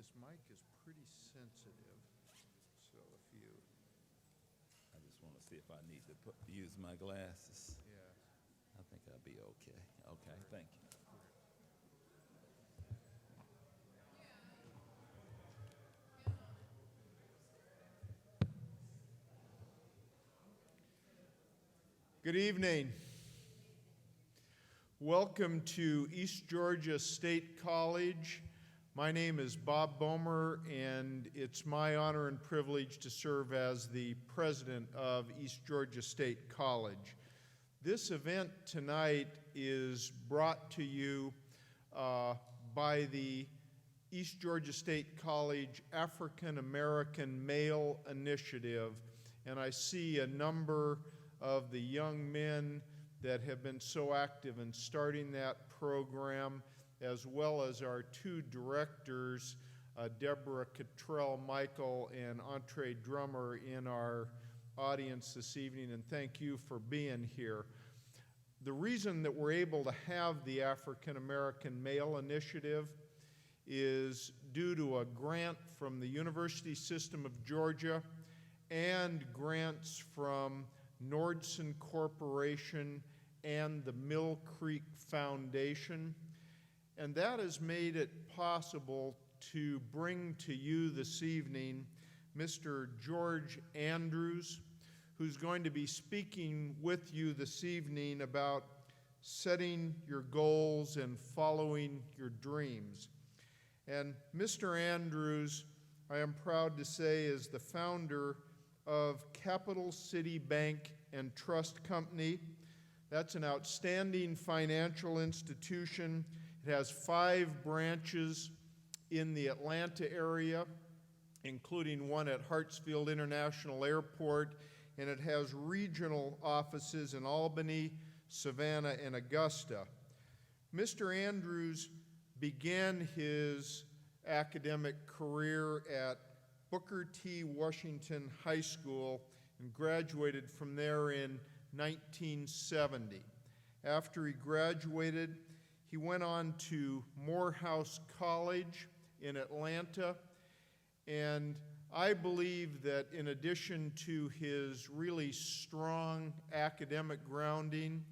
This mic is pretty sensitive, so if you, I just want to see if I need to use my glasses. yeah. I think I'll be okay. Okay, thank you. Good evening. Welcome to East Georgia State College. My name is Bob Bomer, and it's my honor and privilege to serve as the president of East Georgia State College. This event tonight is brought to you by the East Georgia State College African American Male Initiative, and I see a number of the young men that have been so active in starting that program, as well as our two directors, Deborah Michael and Entree Drummer, in our audience this evening, and thank you for being here. The reason that we're able to have the African American Male Initiative is due to a grant from the University System of Georgia and grants from Nordson Corporation and the Mill Creek Foundation. And that has made it possible to bring to you this evening Mr. George Andrews, who's going to be speaking with you this evening about setting your goals and following your dreams. And Mr. Andrews, I am proud to say, is the founder of Capital City Bank and Trust Company. That's an outstanding financial institution. It has 5 branches in the Atlanta area, including one at Hartsfield International Airport, and it has regional offices in Albany, Savannah, and Augusta. Mr. Andrews began his academic career at Booker T. Washington High School and graduated from there in 1970. After he graduated, he went on to Morehouse College in Atlanta, and I believe that in addition to his really strong academic grounding,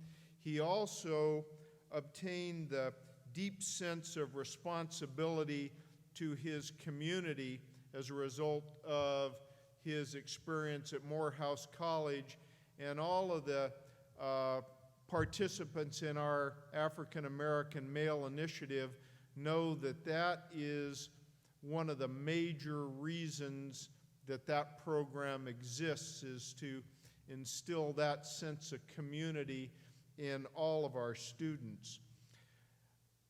he also obtained the deep sense of responsibility to his community as a result of his experience at Morehouse College, and all of the participants in our African American Male Initiative know that that is one of the major reasons that that program exists, is to instill that sense of community in all of our students.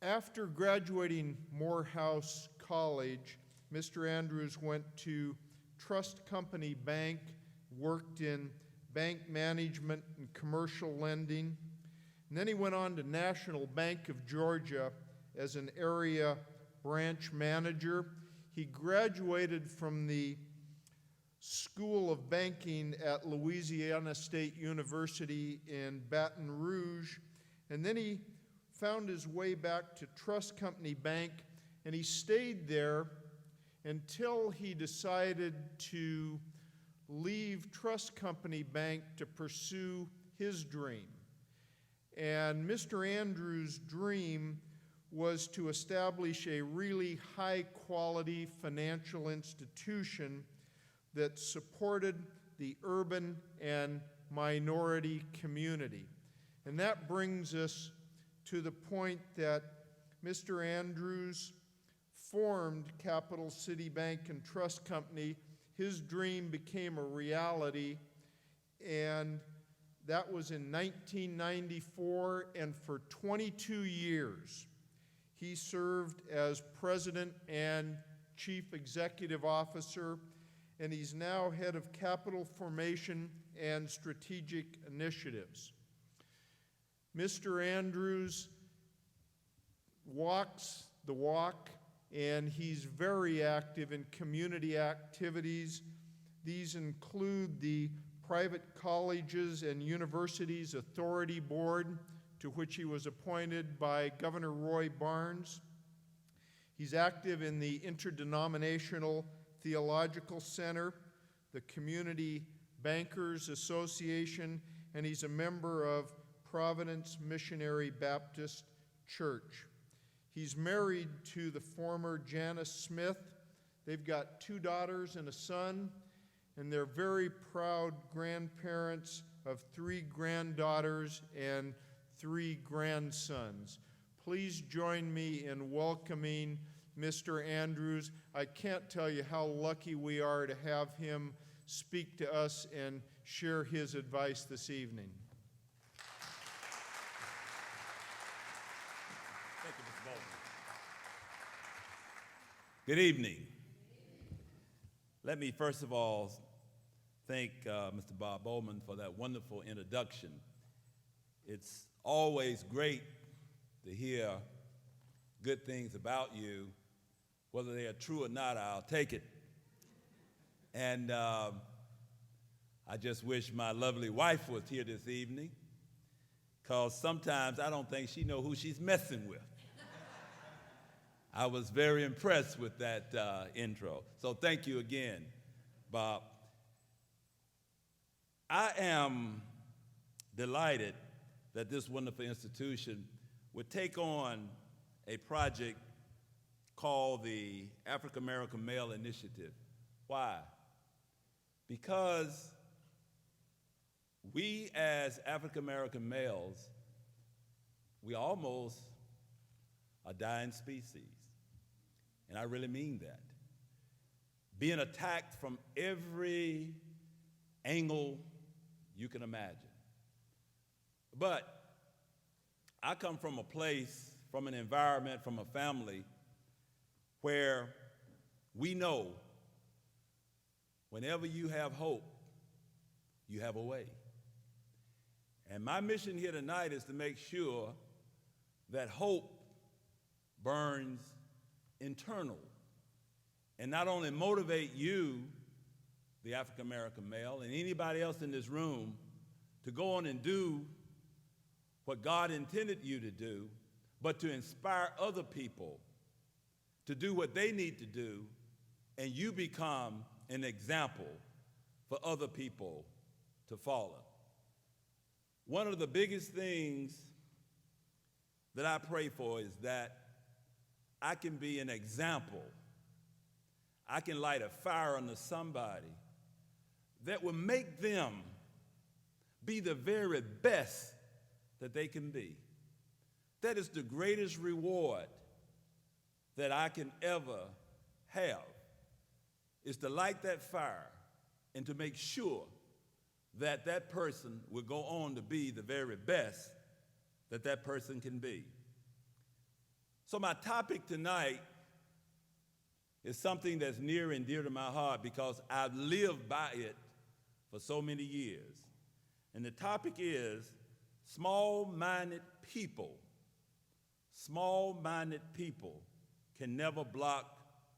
After graduating Morehouse College, Mr. Andrews went to Trust Company Bank, worked in bank management and commercial lending, and then he went on to National Bank of Georgia as an area branch manager. He graduated from the School of Banking at Louisiana State University in Baton Rouge, and then he found his way back to Trust Company Bank, and he stayed there until he decided to leave Trust Company Bank to pursue his dream. And Mr. Andrews' dream was to establish a really high-quality financial institution that supported the urban and minority community. And that brings us to the point that Mr. Andrews formed Capital City Bank and Trust Company. His dream became a reality, and that was in 1994, and for 22 years, he served as president and chief executive officer, and he's now head of capital formation and strategic initiatives. Mr. Andrews walks the walk, and he's very active in community activities. These include the Private Colleges and Universities Authority Board, to which he was appointed by Governor Roy Barnes. He's active in the Interdenominational Theological Center, the Community Bankers Association, and he's a member of Providence Missionary Baptist Church. He's married to the former Janice Smith. They've got 2 daughters and a son, and they're very proud grandparents of 3 granddaughters and 3 grandsons. Please join me in welcoming Mr. Andrews. I can't tell you how lucky we are to have him speak to us and share his advice this evening. Thank you, Mr. Bowman. Good evening. Let me first of all thank Mr. Bob Bowman for that wonderful introduction. It's always great to hear good things about you. Whether they are true or not, I'll take it. And I just wish my lovely wife was here this evening, because sometimes I don't think she knows who she's messing with. I was very impressed with that intro. So thank you again, Bob. I am delighted that this wonderful institution would take on a project called the African American Male Initiative. Why? Because we as African American males, we almost a dying species. And I really mean that. Being attacked from every angle you can imagine. But I come from a place, from an environment, from a family where we know whenever you have hope, you have a way. And my mission here tonight is to make sure that hope burns internal and not only motivate you, the African American male, and anybody else in this room to go on and do what God intended you to do, but to inspire other people to do what they need to do, and you become an example for other people to follow. One of the biggest things that I pray for is that I can be an example. I can light a fire under somebody that will make them be the very best that they can be. That is the greatest reward that I can ever have, is to light that fire and to make sure that that person will go on to be the very best that that person can be. So my topic tonight is something that's near and dear to my heart because I've lived by it for so many years. And the topic is small-minded people. Small-minded people can never block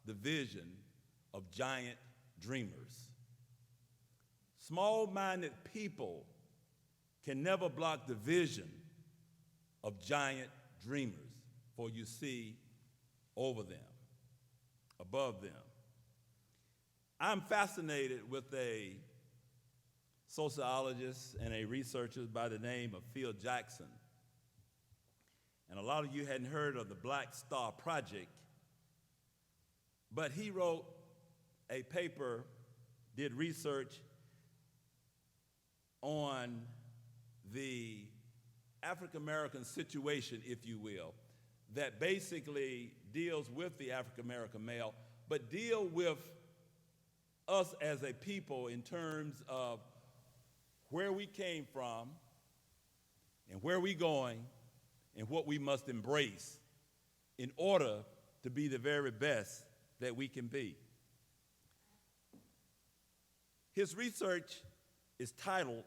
the vision of giant dreamers. Small-minded people can never block the vision of giant dreamers, for you see over them, above them. I'm fascinated with a sociologist and a researcher by the name of Phil Jackson. And a lot of you hadn't heard of the Black Star Project, but he wrote a paper, did research on the African American situation, if you will, that basically deals with the African American male, but deal with us as a people in terms of where we came from and where we're going and what we must embrace in order to be the very best that we can be. His research is titled,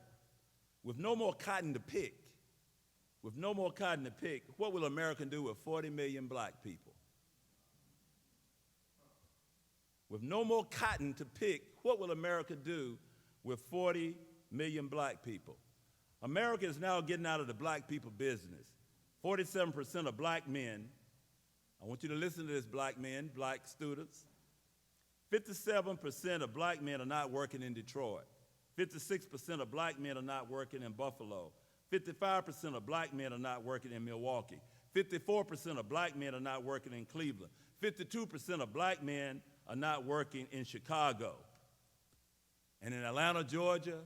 "With No More Cotton to Pick, with no more cotton to pick, what will America do with 40 million black people?" With no more cotton to pick, what will America do with 40 million black people? America is now getting out of the black people business. 47% of black men I want you to listen to this, black men, black students. 57% of black men are not working in Detroit. 56% of black men are not working in Buffalo. 55% of black men are not working in Milwaukee. 54% of black men are not working in Cleveland. 52% of black men are not working in Chicago. And in Atlanta, Georgia,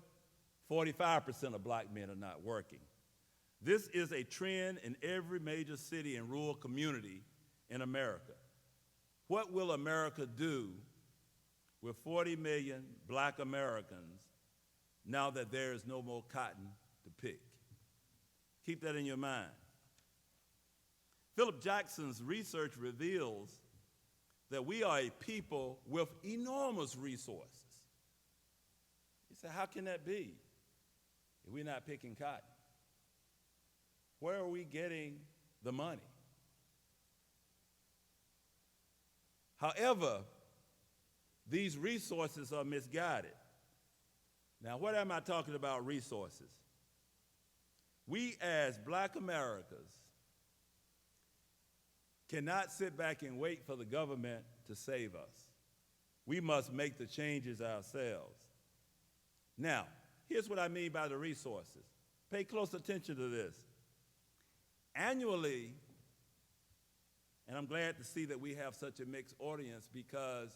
45% of black men are not working. This is a trend in every major city and rural community in America. What will America do with 40 million black Americans now that there is no more cotton to pick? Keep that in your mind. Philip Jackson's research reveals that we are a people with enormous resources. He said, how can that be if we're not picking cotton? Where are we getting the money? However, these resources are misguided. Now, what am I talking about, resources? We as black Americans cannot sit back and wait for the government to save us. We must make the changes ourselves. Now, here's what I mean by the resources. Pay close attention to this. Annually, and I'm glad to see that we have such a mixed audience because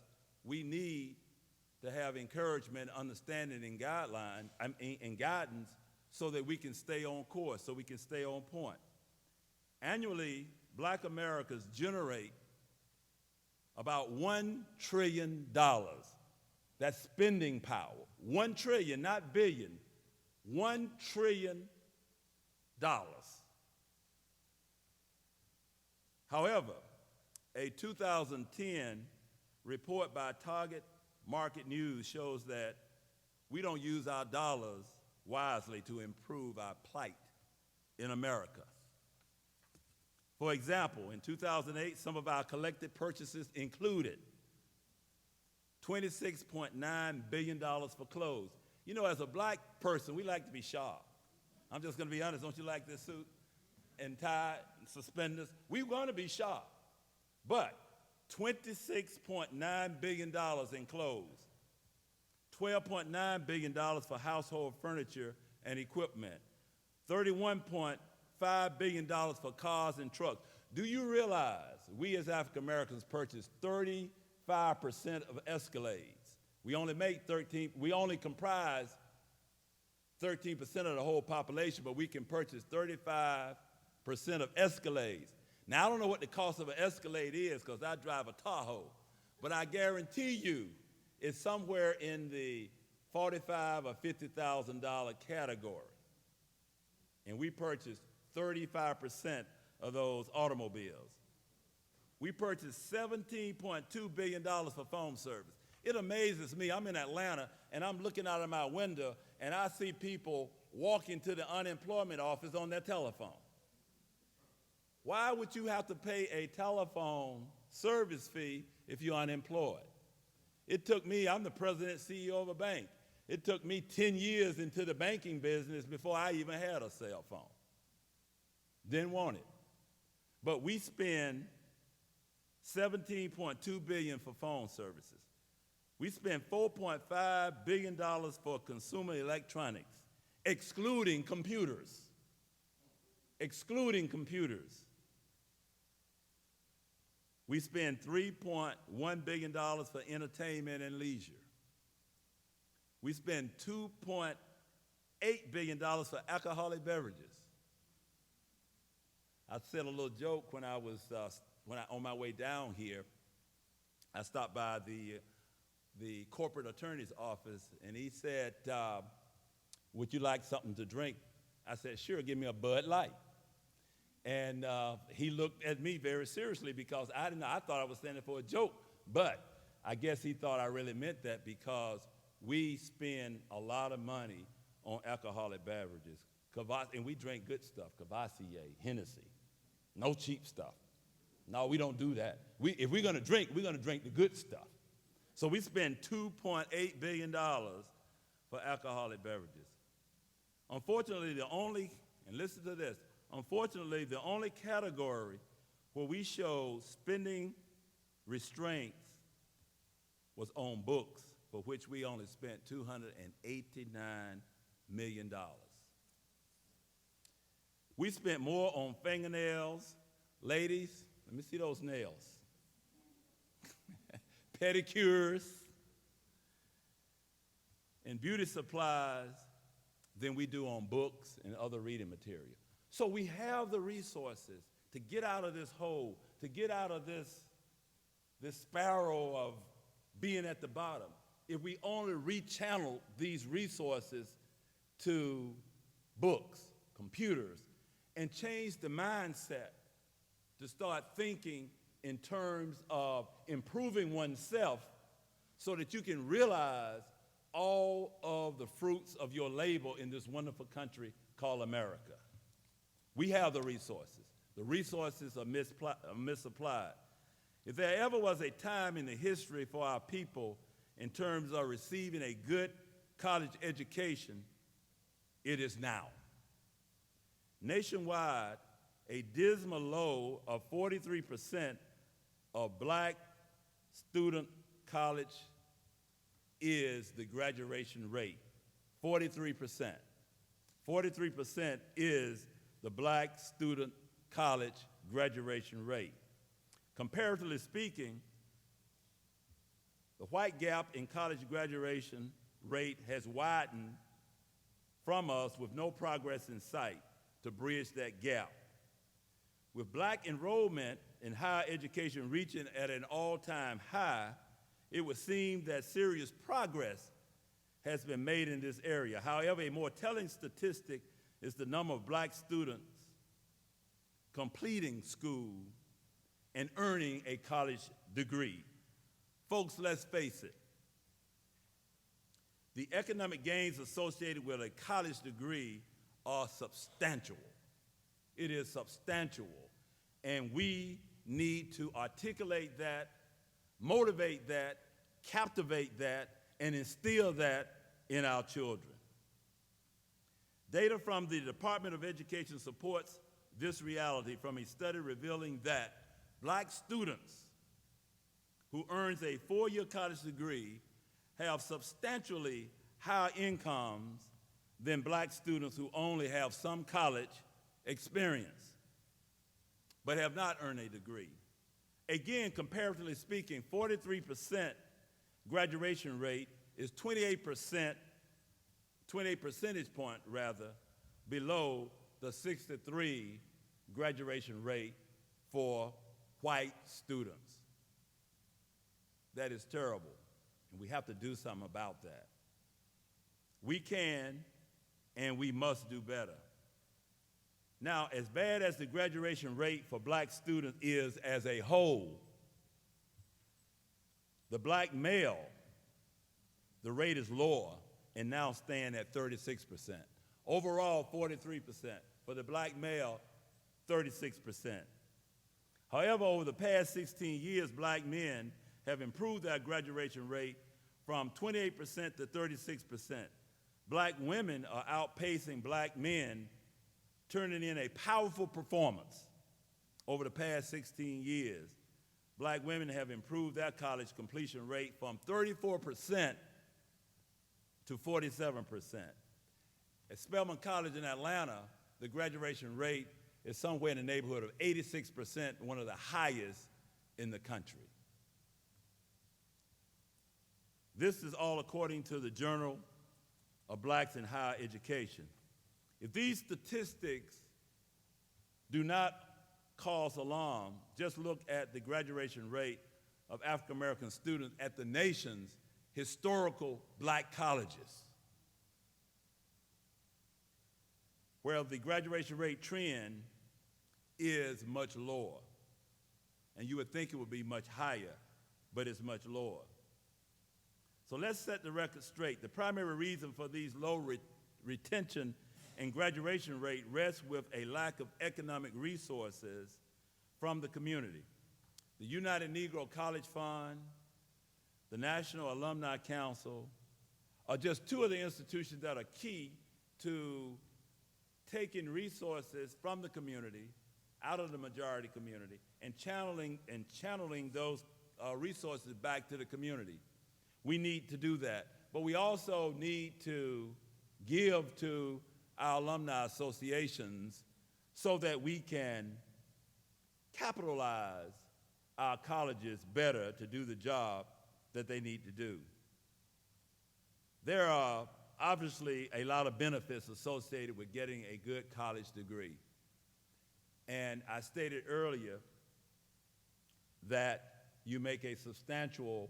we need to have encouragement, understanding, and guidance so that we can stay on course, so we can stay on point. Annually, black Americans generate about $1 trillion. That's spending power. 1 trillion, not billion. $1 trillion. However, a 2010 report by Target Market News shows that we don't use our dollars wisely to improve our plight in America. For example, in 2008, some of our collective purchases included $26.9 billion for clothes. You know, as a black person, we like to be sharp. I'm just going to be honest. Don't you like this suit and tie and suspenders? We want to be sharp. But $26.9 billion in clothes, $12.9 billion for household furniture and equipment, $31.5 billion for cars and trucks. Do you realize we as African Americans purchase 35% of Escalades? We only comprise 13% of the whole population, but we can purchase 35% of Escalades. Now, I don't know what the cost of an Escalade is because I drive a Tahoe, but I guarantee you it's somewhere in the $45,000 or $50,000 category. And we purchase 35% of those automobiles. We purchased $17.2 billion for phone service. It amazes me. I'm in Atlanta, and I'm looking out of my window, and I see people walking to the unemployment office on their telephone. Why would you have to pay a telephone service fee if you're unemployed? It took me, I'm the president CEO of a bank. It took me 10 years into the banking business before I even had a cell phone. Didn't want it. But we spend $17.2 billion for phone services. We spend $4.5 billion for consumer electronics, excluding computers. Excluding computers. We spend $3.1 billion for entertainment and leisure. We spend $2.8 billion for alcoholic beverages. I said a little joke when I was on my way down here. I stopped by the corporate attorney's office, and he said, would you like something to drink? I said, sure, give me a Bud Light. And he looked at me very seriously because I thought I was saying it for a joke, but I guess he thought I really meant that because we spend a lot of money on alcoholic beverages. And we drink good stuff, Cavassier, Hennessy, no cheap stuff. No, we don't do that. If we're going to drink, we're going to drink the good stuff. So we spend $2.8 billion for alcoholic beverages. Unfortunately, and listen to this, unfortunately, the only category where we showed spending restraints was on books, for which we only spent $289 million. We spent more on fingernails, ladies, let me see those nails, pedicures, and beauty supplies than we do on books and other reading material. So we have the resources to get out of this hole, to get out of this spiral of being at the bottom, if we only rechannel these resources to books, computers, and change the mindset to start thinking in terms of improving oneself so that you can realize all of the fruits of your labor in this wonderful country called America. We have the resources. The resources are misapplied. If there ever was a time in the history for our people in terms of receiving a good college education, it is now. Nationwide, a dismal low of 43% of black student college is the graduation rate. 43%. 43% is the black student college graduation rate. Comparatively speaking, the white gap in college graduation rate has widened from us with no progress in sight to bridge that gap. With black enrollment in higher education reaching at an all-time high, it would seem that serious progress has been made in this area. However, a more telling statistic is the number of black students completing school and earning a college degree. Folks, let's face it. The economic gains associated with a college degree are substantial. It is substantial. And we need to articulate that, motivate that, captivate that, and instill that in our children. Data from the Department of Education supports this reality from a study revealing that black students who earns a four-year college degree have substantially higher incomes than black students who only have some college experience but have not earned a degree. Again, comparatively speaking, 43% graduation rate is 28 percentage point rather, below the 63 graduation rate for white students. That is terrible, and we have to do something about that. We can and we must do better. Now, as bad as the graduation rate for black students is as a whole, the black male, the rate is lower and now stand at 36%. Overall, 43%. For the black male, 36%. However, over the past 16 years, black men have improved their graduation rate from 28% to 36%. Black women are outpacing black men, turning in a powerful performance over the past 16 years. Black women have improved their college completion rate from 34% to 47%. At Spelman College in Atlanta, the graduation rate is somewhere in the neighborhood of 86%, one of the highest in the country. This is all according to the Journal of Blacks in Higher Education. If these statistics do not cause alarm, just look at the graduation rate of African American students at the nation's historical black colleges, where the graduation rate trend is much lower. And you would think it would be much higher, but it's much lower. So let's set the record straight. The primary reason for these low retention and graduation rate rests with a lack of economic resources from the community. The United Negro College Fund, the National Alumni Council are just two of the institutions that are key to taking resources from the community out of the majority community and channeling those resources back to the community. We need to do that. But we also need to give to our alumni associations so that we can capitalize our colleges better to do the job that they need to do. There are obviously a lot of benefits associated with getting a good college degree. And I stated earlier that you make a substantial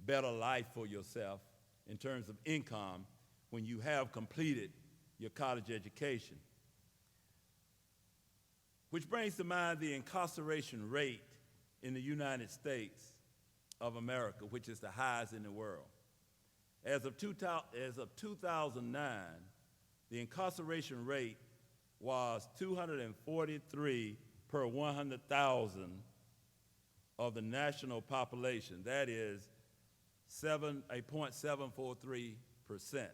better life for yourself in terms of income when you have completed your college education. Which brings to mind the incarceration rate in the United States of America, which is the highest in the world. As of 2009, the incarceration rate was 243 per 100,000 of the national population. That is 0.743%.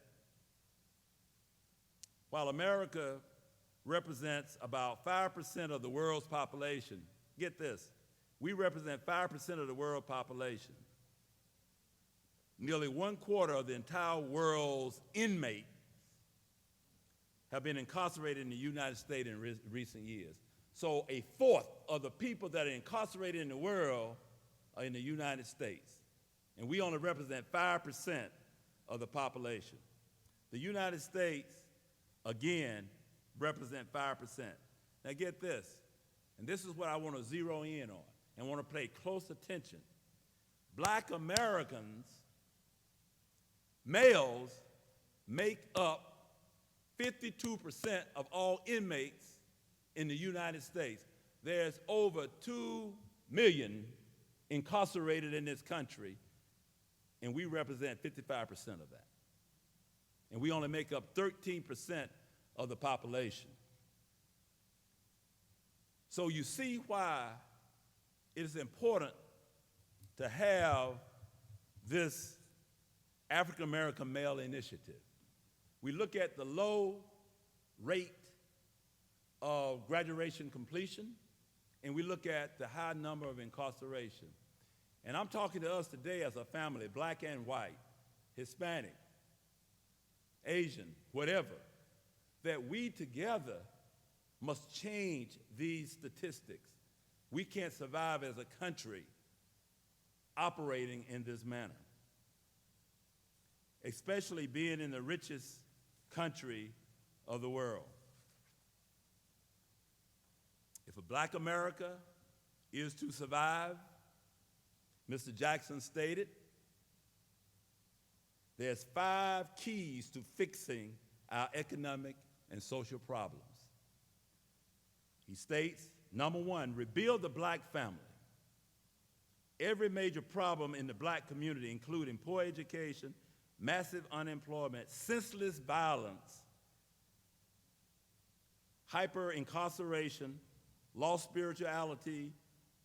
While America represents about 5% of the world's population, get this, we represent 5% of the world population. Nearly 1/4 of the entire world's inmates have been incarcerated in the United States in recent years. So 1/4 of the people that are incarcerated in the world are in the United States. And we only represent 5% of the population. The United States, again, represent 5%. Now get this, and this is what I want to zero in on and want to pay close attention. Black Americans, males, make up 52% of all inmates in the United States. There's over 2 million incarcerated in this country, and we represent 55% of that. And we only make up 13% of the population. So you see why it is important to have this African American Male Initiative. We look at the low rate of graduation completion, and we look at the high number of incarceration. And I'm talking to us today as a family, black and white, Hispanic, Asian, whatever, that we together must change these statistics. We can't survive as a country operating in this manner, especially being in the richest country of the world. If a black America is to survive, Mr. Jackson stated, there's 5 keys to fixing our economic and social problems. He states, number 1, rebuild the black family. Every major problem in the black community, including poor education, massive unemployment, senseless violence, hyper-incarceration, lost spirituality,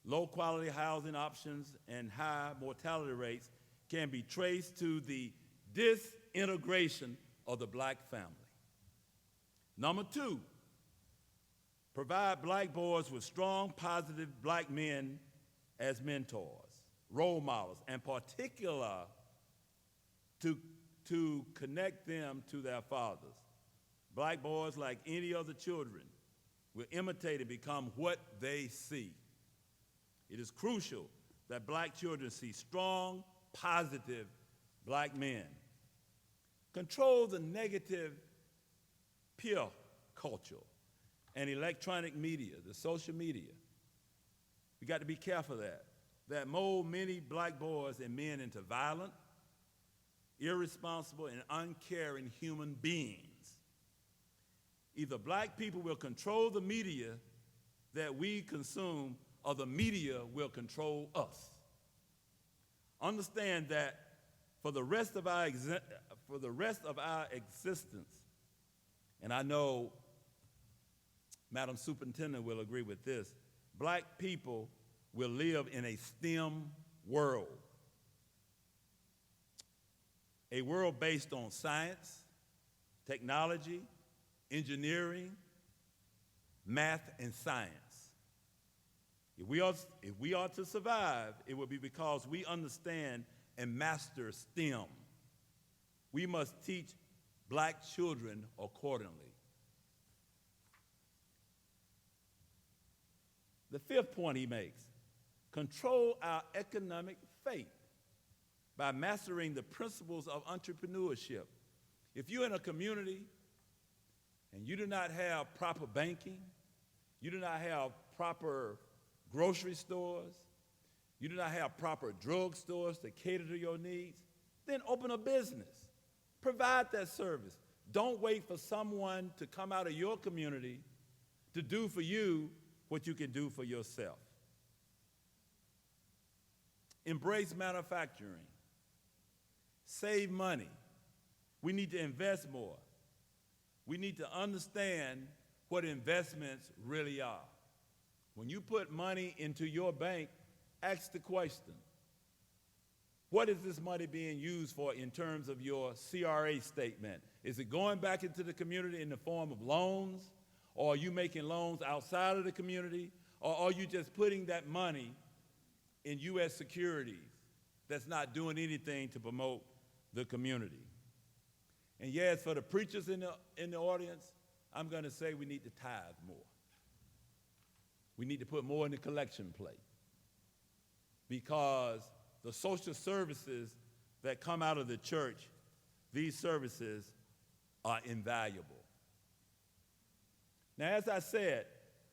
low-quality housing options, and high mortality rates can be traced to the disintegration of the black family. Number 2, provide black boys with strong, positive black men as mentors, role models, and particular to connect them to their fathers. Black boys, like any other children, will imitate and become what they see. It is crucial that black children see strong, positive black men. Control the negative peer culture and electronic media, the social media. We got to be careful of that mold many black boys and men into violent, irresponsible, and uncaring human beings. Either black people will control the media that we consume, or the media will control us. Understand that for the rest of our existence, and I know Madam Superintendent will agree with this, black people will live in a STEM world. A world based on science, technology, engineering, math, and science. If we are to survive, it will be because we understand and master STEM. We must teach black children accordingly. The fifth point he makes, control our economic fate by mastering the principles of entrepreneurship. If you're in a community and you do not have proper banking, you do not have proper grocery stores, you do not have proper drug stores to cater to your needs, then open a business. Provide that service. Don't wait for someone to come out of your community to do for you what you can do for yourself. Embrace manufacturing. Save money. We need to invest more. We need to understand what investments really are. When you put money into your bank, ask the question, what is this money being used for in terms of your CRA statement? Is it going back into the community in the form of loans? Or are you making loans outside of the community? Or are you just putting that money in U.S. securities that's not doing anything to promote the community? And yes, for the preachers in the audience, I'm going to say we need to tithe more. We need to put more in the collection plate, because the social services that come out of the church, these services are invaluable. Now, as I said,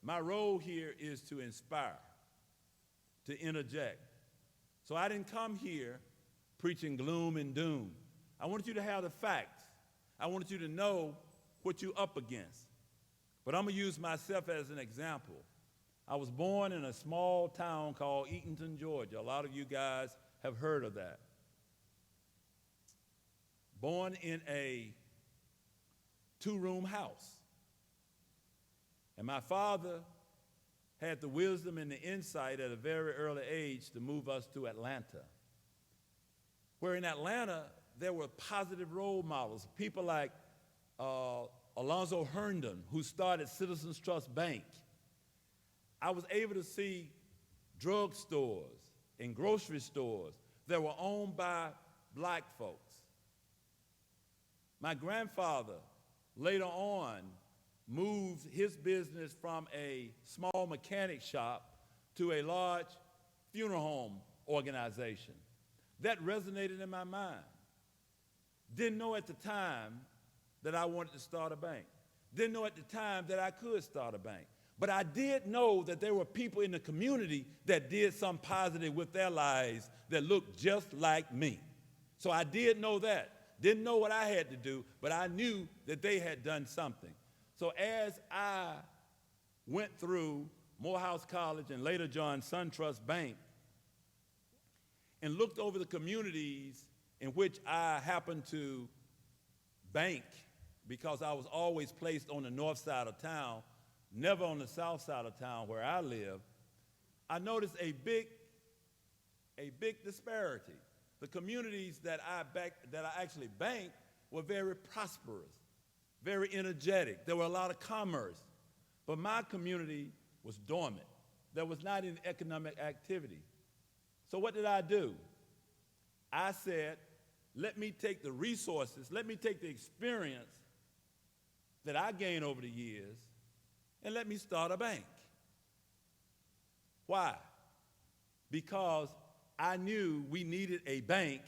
my role here is to inspire, to interject. So I didn't come here preaching gloom and doom. I wanted you to have the facts. I wanted you to know what you're up against. But I'm going to use myself as an example. I was born in a small town called Eatonton, Georgia. A lot of you guys have heard of that. Born in a two-room house. And my father had the wisdom and the insight at a very early age to move us to Atlanta, where in Atlanta there were positive role models, people like Alonzo Herndon, who started Citizens Trust Bank. I was able to see drug stores and grocery stores that were owned by black folks. My grandfather later on moved his business from a small mechanic shop to a large funeral home organization. That resonated in my mind. Didn't know at the time that I wanted to start a bank. Didn't know at the time that I could start a bank. But I did know that there were people in the community that did something positive with their lives that looked just like me. So I did know that. Didn't know what I had to do, but I knew that they had done something. So as I went through Morehouse College and later John SunTrust Bank and looked over the communities in which I happened to bank, because I was always placed on the north side of town, never on the south side of town where I live, I noticed a big disparity. The communities that I actually banked were very prosperous, very energetic. There were a lot of commerce. But my community was dormant. There was not any economic activity. So what did I do? I said, let me take the resources, let me take the experience that I gained over the years, and let me start a bank. Why? Because I knew we needed a bank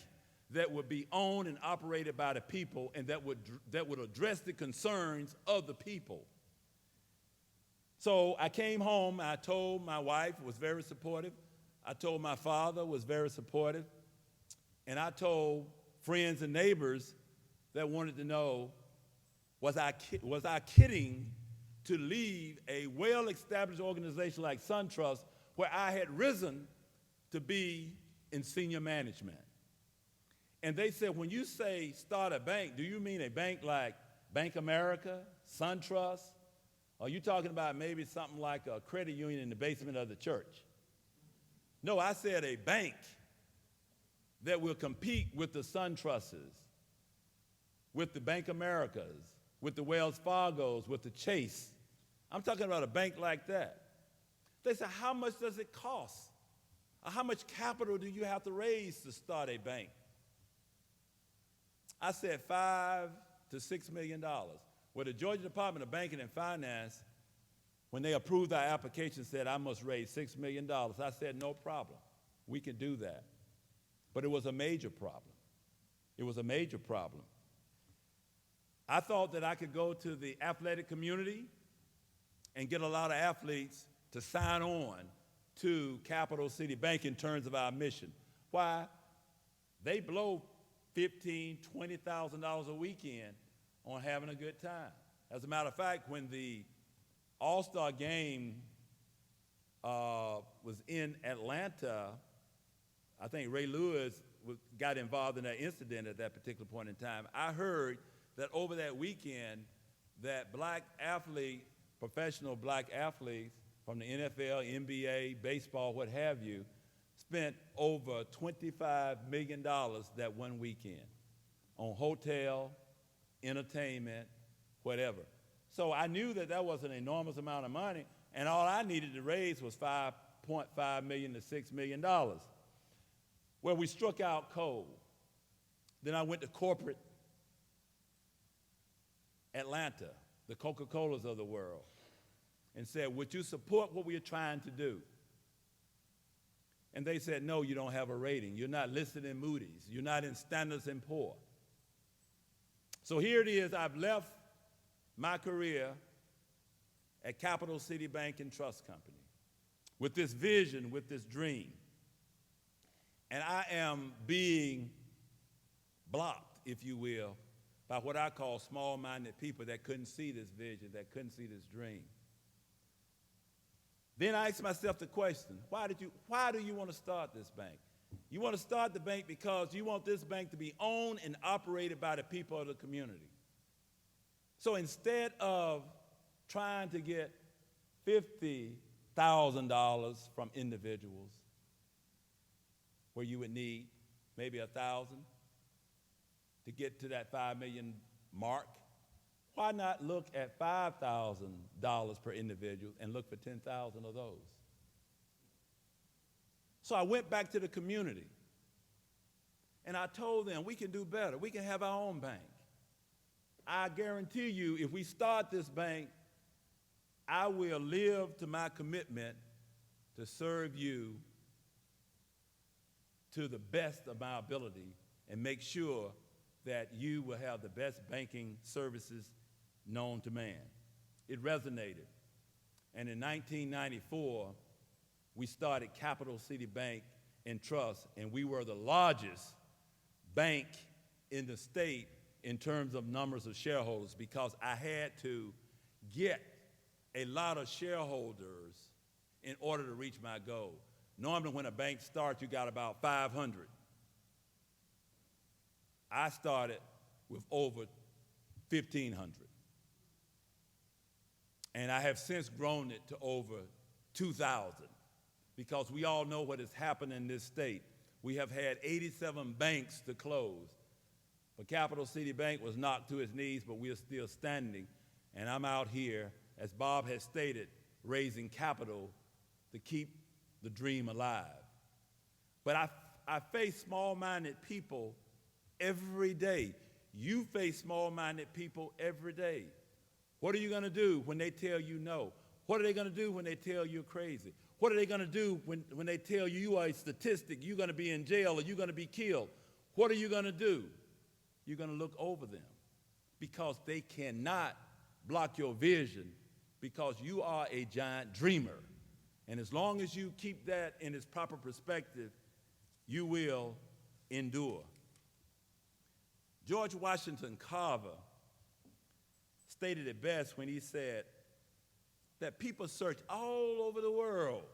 that would be owned and operated by the people and that would address the concerns of the people. So I came home, I told my wife, was very supportive. I told my father, was very supportive. And I told friends and neighbors that wanted to know, was I kidding to leave a well-established organization like SunTrust, where I had risen to be in senior management? And they said, when you say start a bank, do you mean a bank like Bank America, SunTrust? Or are you talking about maybe something like a credit union in the basement of the church? No, I said a bank that will compete with the SunTrusts, with the Bank Americas, with the Wells Fargos, with the Chase. I'm talking about a bank like that. They said, how much does it cost? Or how much capital do you have to raise to start a bank? I said $5 to $6 million. Well, the Georgia Department of Banking and Finance, when they approved our application, said I must raise $6 million. I said, no problem. We can do that. But it was a major problem. It was a major problem. I thought that I could go to the athletic community and get a lot of athletes to sign on to Capital City Bank in terms of our mission. Why? They blow $15,000, $20,000 a weekend on having a good time. As a matter of fact, when the All-Star game was in Atlanta, I think Ray Lewis got involved in that incident at that particular point in time. I heard that over that weekend that black athletes, professional black athletes from the NFL, NBA, baseball, what have you, spent over $25 million that one weekend on hotel, entertainment, whatever. So I knew that that was an enormous amount of money, and all I needed to raise was $5.5 million to $6 million. Well, we struck out cold. Then I went to corporate Atlanta, the Coca-Colas of the world, and said, would you support what we are trying to do? And they said, no, you don't have a rating. You're not listed in Moody's. You're not in Standards & Poor's. So here it is. I've left my career at Capital City Bank and Trust Company with this vision, with this dream. And I am being blocked, if you will, by what I call small-minded people that couldn't see this vision, that couldn't see this dream. Then I asked myself the question, why do you want to start this bank? You want to start the bank because you want this bank to be owned and operated by the people of the community. So instead of trying to get $50,000 from individuals, where you would need maybe 1,000 to get to that 5 million mark, why not look at $5,000 per individual and look for 10,000 of those? So I went back to the community and I told them we can do better. We can have our own bank. I guarantee you, if we start this bank, I will live to my commitment to serve you to the best of my ability and make sure that you will have the best banking services known to man. It resonated. And in 1994, we started Capital City Bank and Trust, and we were the largest bank in the state in terms of numbers of shareholders because I had to get a lot of shareholders in order to reach my goal. Normally when a bank starts, you got about 500. I started with over 1,500. And I have since grown it to over 2,000 because we all know what has happened in this state. We have had 87 banks to close. But Capital City Bank was knocked to its knees, but we are still standing. And I'm out here, as Bob has stated, raising capital to keep the dream alive. But I face small-minded people every day. You face small-minded people every day. What are you going to do when they tell you no? What are they going to do when they tell you you're crazy? What are they going to do when they tell you you are a statistic, you're going to be in jail, or you're going to be killed? What are you going to do? You're going to look over them because they cannot block your vision because you are a giant dreamer. And as long as you keep that in its proper perspective, you will endure. George Washington Carver stated it best when he said that people search all over the world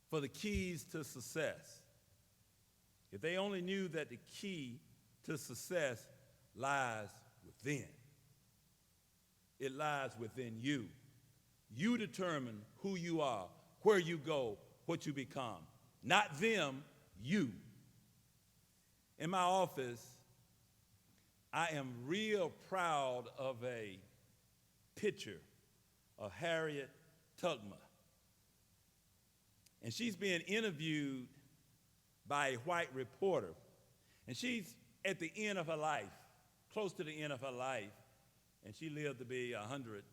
for the keys to success. If they only knew that the key to success lies within. It lies within you. You determine who you are, where you go, what you become. Not them, you. In my office, I am real proud of a picture of Harriet Tubman. and she's being interviewed by a white reporter. And she's at the end of her life, close to the end of her life, and she lived to be 100.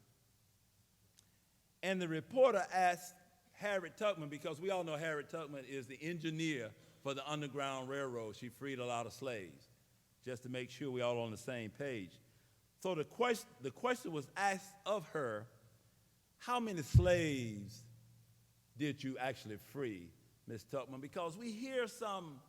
And the reporter asked Harriet Tubman, because we all know Harriet Tubman is the engineer for the Underground Railroad. She freed a lot of slaves, just to make sure we're all on the same page. So the question was asked of her, how many slaves did you actually free, Ms. Tubman? Because we hear some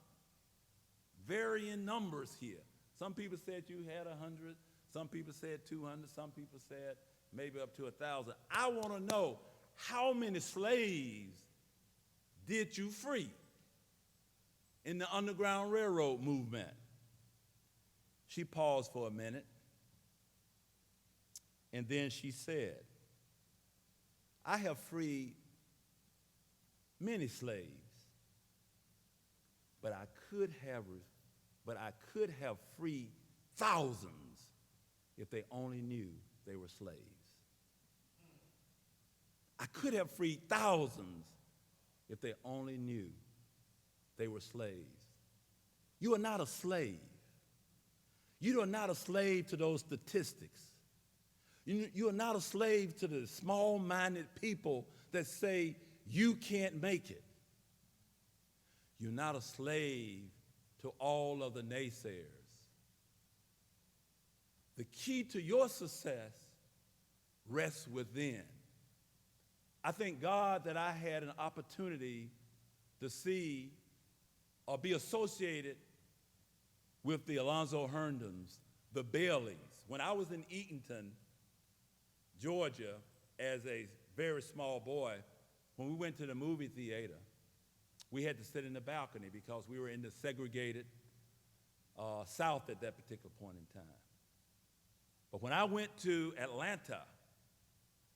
varying numbers here. Some people said you had 100, some people said 200, some people said maybe up to 1,000. I want to know, how many slaves did you free in the Underground Railroad movement? She paused for a minute, and then she said, I have freed many slaves, but I could have freed thousands if they only knew they were slaves. I could have freed thousands if they only knew they were slaves. You are not a slave. You are not a slave to those statistics. You are not a slave to the small-minded people that say you can't make it. You're not a slave to all of the naysayers. The key to your success rests within. I thank God that I had an opportunity to see or be associated with the Alonzo Herndons, the Baileys. When I was in Eatonton, Georgia, as a very small boy, when we went to the movie theater, we had to sit in the balcony because we were in the segregated South at that particular point in time. But when I went to Atlanta,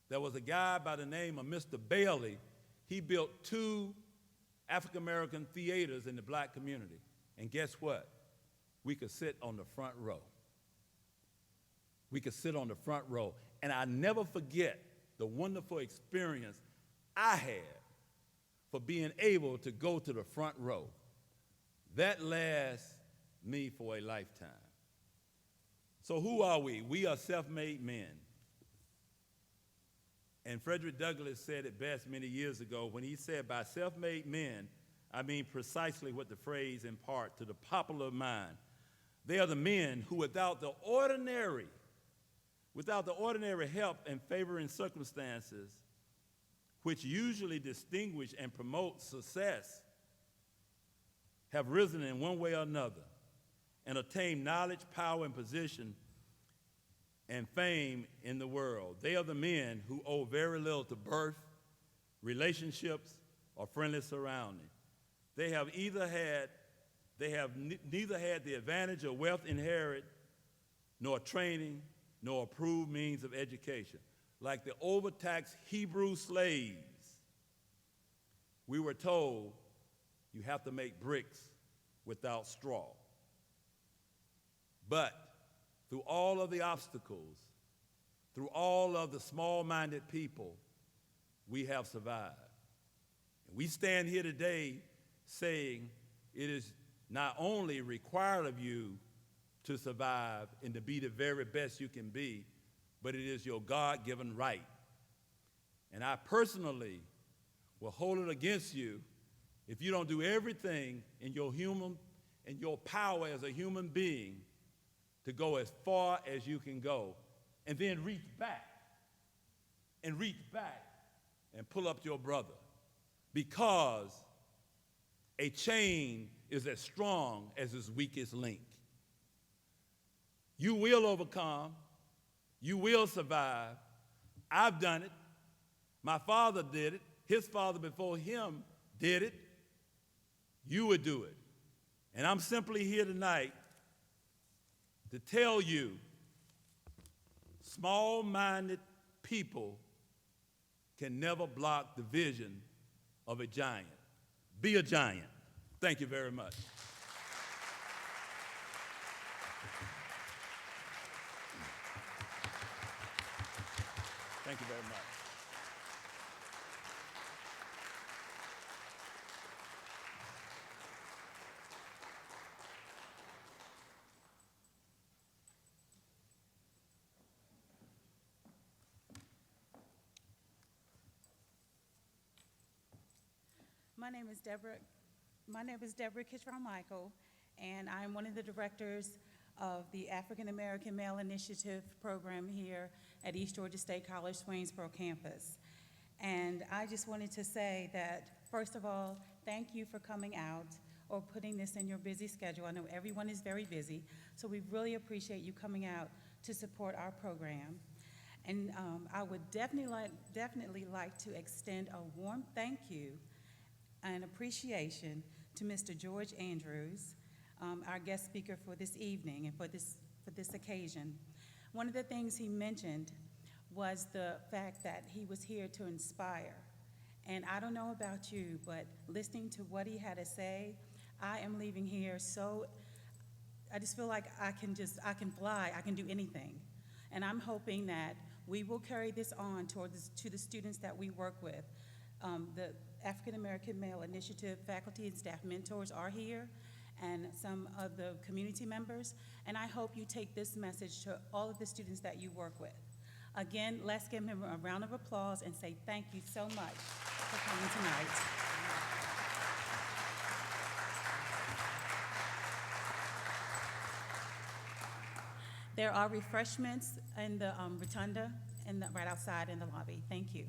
there was a guy by the name of Mr. Bailey. He built 2 African-American theaters in the black community. And guess what? We could sit on the front row. We could sit on the front row. And I never forget the wonderful experience I had for being able to go to the front row. That lasts me for a lifetime. So who are we? We are self-made men. And Frederick Douglass said it best many years ago when he said, by self-made men, I mean precisely what the phrase impart to the popular mind. They are the men who, without the ordinary help and favoring circumstances, which usually distinguish and promote success, have risen in one way or another and attained knowledge, power, and position and fame in the world. They are the men who owe very little to birth, relationships, or friendly surroundings. They have neither had the advantage of wealth inherited, nor training, nor approved means of education. Like the overtaxed Hebrew slaves, we were told you have to make bricks without straw. But through all of the obstacles, through all of the small-minded people, we have survived. And we stand here today saying it is not only required of you to survive and to be the very best you can be, but it is your God-given right. And I personally will hold it against you if you don't do everything in your power as a human being to go as far as you can go, and then reach back and pull up your brother, because a chain is as strong as its weakest link. You will overcome. You will survive. I've done it. My father did it. His father before him did it. You would do it. And I'm simply here tonight to tell you, small-minded people can never block the vision of a giant. Be a giant. Thank you very much. Thank you very much. My name is Deborah. My name is Deborah Kittrell-Michael, and I'm one of the directors of the African American Male Initiative program here at East Georgia State College Swainsboro campus. And I just wanted to say that, first of all, thank you for coming out or putting this in your busy schedule. I know everyone is very busy, so we really appreciate you coming out to support our program. And I would definitely like to extend a warm thank you and appreciation to Mr. George Andrews, our guest speaker for this evening and for this occasion. One of the things he mentioned was the fact that he was here to inspire. And I don't know about you, but listening to what he had to say, I am leaving here so, I just feel like I can fly, I can do anything. And I'm hoping that we will carry this on to the students that we work with. The African American Male Initiative faculty and staff mentors are here, and some of the community members, and I hope you take this message to all of the students that you work with. Again, let's give him a round of applause and say thank you so much for coming tonight. There are refreshments in the rotunda and right outside in the lobby. Thank you.